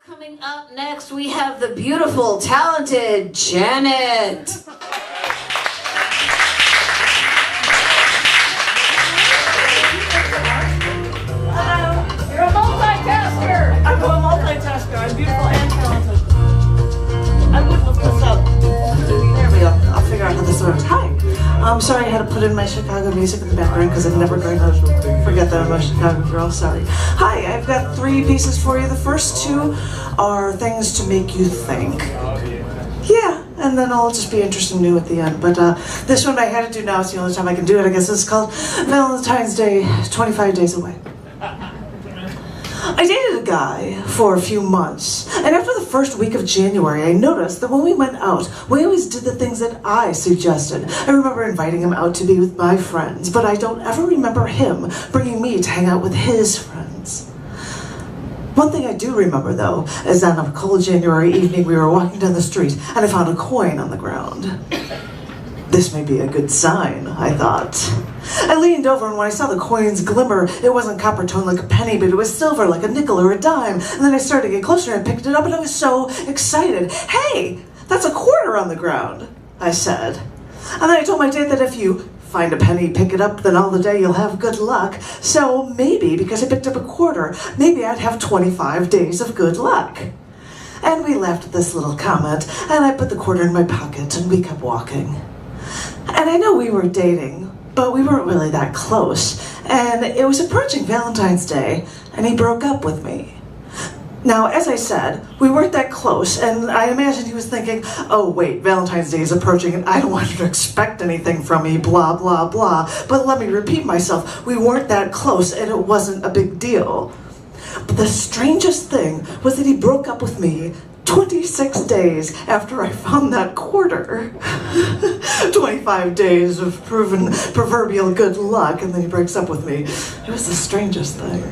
Coming up next, we have the beautiful, talented Janet. Hello. You're a multitasker. I'm a multitasker. I'm beautiful and talented. I would look this up. There we go. I'll figure out how this works. Hi. I'm sorry I had to put in my Chicago music in the background because I'm never going to forget that I'm a Chicago girl. Sorry. Hi, I've got 3 pieces for you. The first 2 are things to make you think. Yeah, and then I'll just be interesting new at the end. But this one I had to do now. It's the only time I can do it. I guess it's called Valentine's Day, 25 days away. I dated a guy for a few months, and after the first week of January, I noticed that when we went out, we always did the things that I suggested. I remember inviting him out to be with my friends, but I don't ever remember him bringing me to hang out with his friends. One thing I do remember, though, is on a cold January evening, we were walking down the street, and I found a coin on the ground. This may be a good sign, I thought. I leaned over, and when I saw the coin's glimmer, it wasn't copper tone like a penny, but it was silver like a nickel or a dime. And then I started to get closer and picked it up, and I was so excited. Hey, that's a quarter on the ground, I said. And then I told my date that if you find a penny, pick it up, then all the day you'll have good luck. So maybe, because I picked up a quarter, maybe I'd have 25 days of good luck. And we laughed at this little comment, and I put the quarter in my pocket, and we kept walking. And I know we were dating, but we weren't really that close. And it was approaching Valentine's Day, and he broke up with me. Now, as I said, we weren't that close, and I imagine he was thinking, oh wait, Valentine's Day is approaching, and I don't want you to expect anything from me, blah, blah, blah. But let me repeat myself, we weren't that close, and it wasn't a big deal. But the strangest thing was that he broke up with me 26 days after I found that quarter. 25 days of proven proverbial good luck, and then he breaks up with me. It was the strangest thing.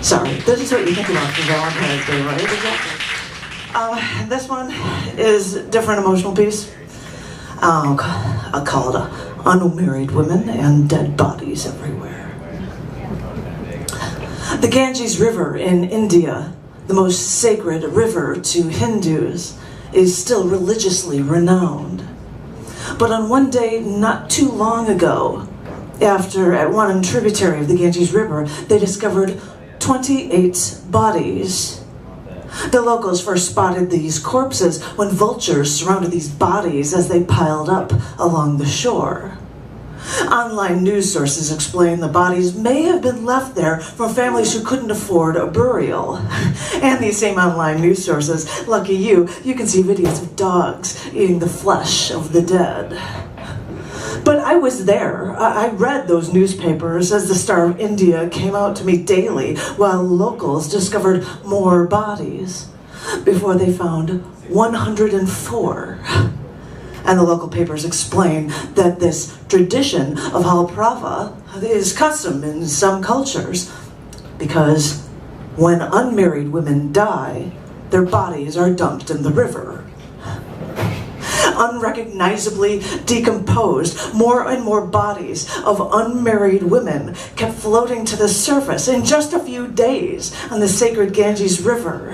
Sorry, this is what you think about for Valentine's Day, right? Exactly. This one is a different emotional piece. I'll call it Unmarried Women and Dead Bodies Everywhere. The Ganges River in India, the most sacred river to Hindus, is still religiously renowned. But on one day not too long ago, at one tributary of the Ganges River, they discovered 28 bodies. The locals first spotted these corpses when vultures surrounded these bodies as they piled up along the shore. Online news sources explain the bodies may have been left there from families who couldn't afford a burial. And these same online news sources, lucky you can see videos of dogs eating the flesh of the dead. But I was there. I read those newspapers as the Star of India came out to me daily while locals discovered more bodies before they found 104. And the local papers explain that this tradition of Halaprava is custom in some cultures because when unmarried women die, their bodies are dumped in the river. Unrecognizably decomposed, more and more bodies of unmarried women kept floating to the surface in just a few days on the sacred Ganges River.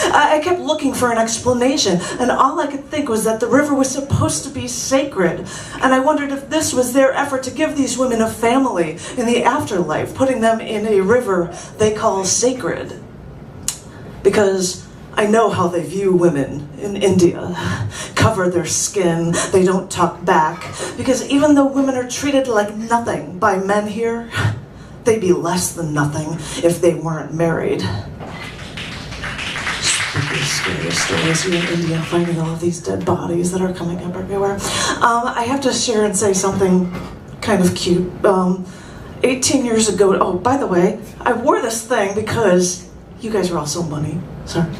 I kept looking for an explanation, and all I could think was that the river was supposed to be sacred, and I wondered if this was their effort to give these women a family in the afterlife, putting them in a river they call sacred. Because I know how they view women in India. Cover their skin, they don't talk back, because even though women are treated like nothing by men here, they'd be less than nothing if they weren't married. Scary stories here in India, finding all of these dead bodies that are coming up everywhere. I have to share and say something kind of cute. 18 years ago, oh, by the way, I wore this thing because you guys are all so money. Sorry.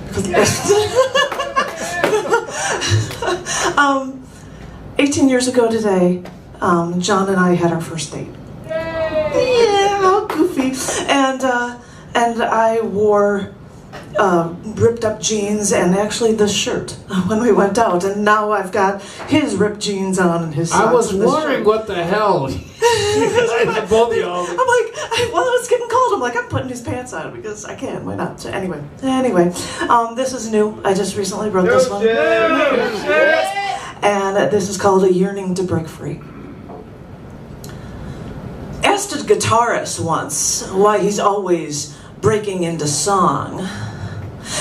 18 years ago today, John and I had our first date. Yeah, how goofy. And I wore ripped up jeans and actually the shirt when we went out, and now I've got his ripped jeans on and his socks. I was and this wondering shirt. what the hell. Both of y'all. I'm like, well, it's getting cold. I'm like, I'm putting these pants on because I can. Why not? So anyway, this is new. I just recently wrote this one, and this is called "A Yearning to Break Free." Asked a guitarist once why he's always breaking into song.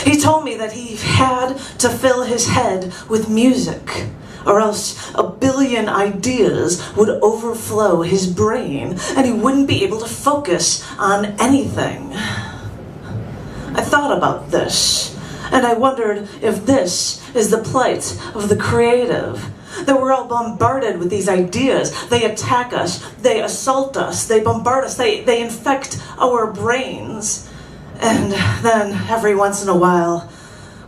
He told me that he had to fill his head with music, or else a billion ideas would overflow his brain and he wouldn't be able to focus on anything. I thought about this, and I wondered if this is the plight of the creative. That we're all bombarded with these ideas. They attack us, they assault us, they bombard us, they infect our brains. And then, every once in a while,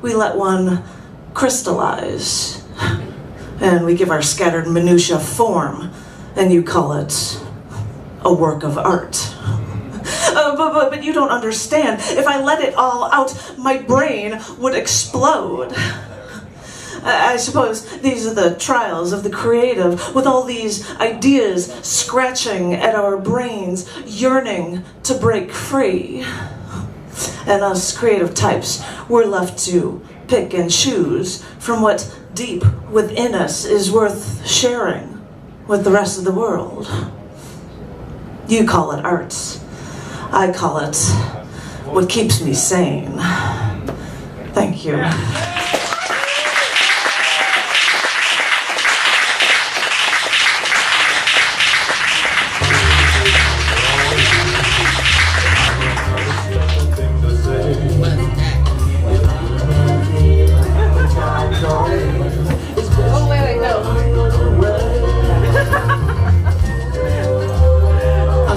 we let one crystallize. And we give our scattered minutiae form, and you call it a work of art. But you don't understand. If I let it all out, my brain would explode. I suppose these are the trials of the creative, with all these ideas scratching at our brains, yearning to break free. And us creative types, we're left to pick and choose from what deep within us is worth sharing with the rest of the world. You call it art. I call it what keeps me sane. Thank you.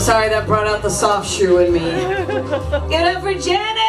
Sorry, that brought out the soft shoe in me. Get up for Janet!